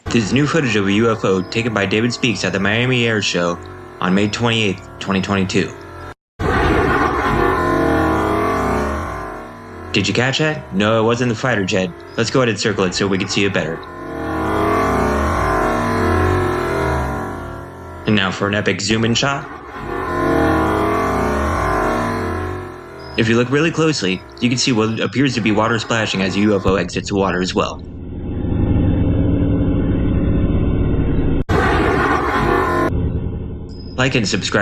This is new footage of a UFO taken by David Speaks at the Miami Airshow on May 28, 2022. Did you catch that? No, it wasn't the fighter jet. Let's go ahead and circle it so we can see it better. And now for an epic zoom-in shot. If you look really closely, you can see what appears to be water splashing as the UFO exits the water as well. Like and subscribe.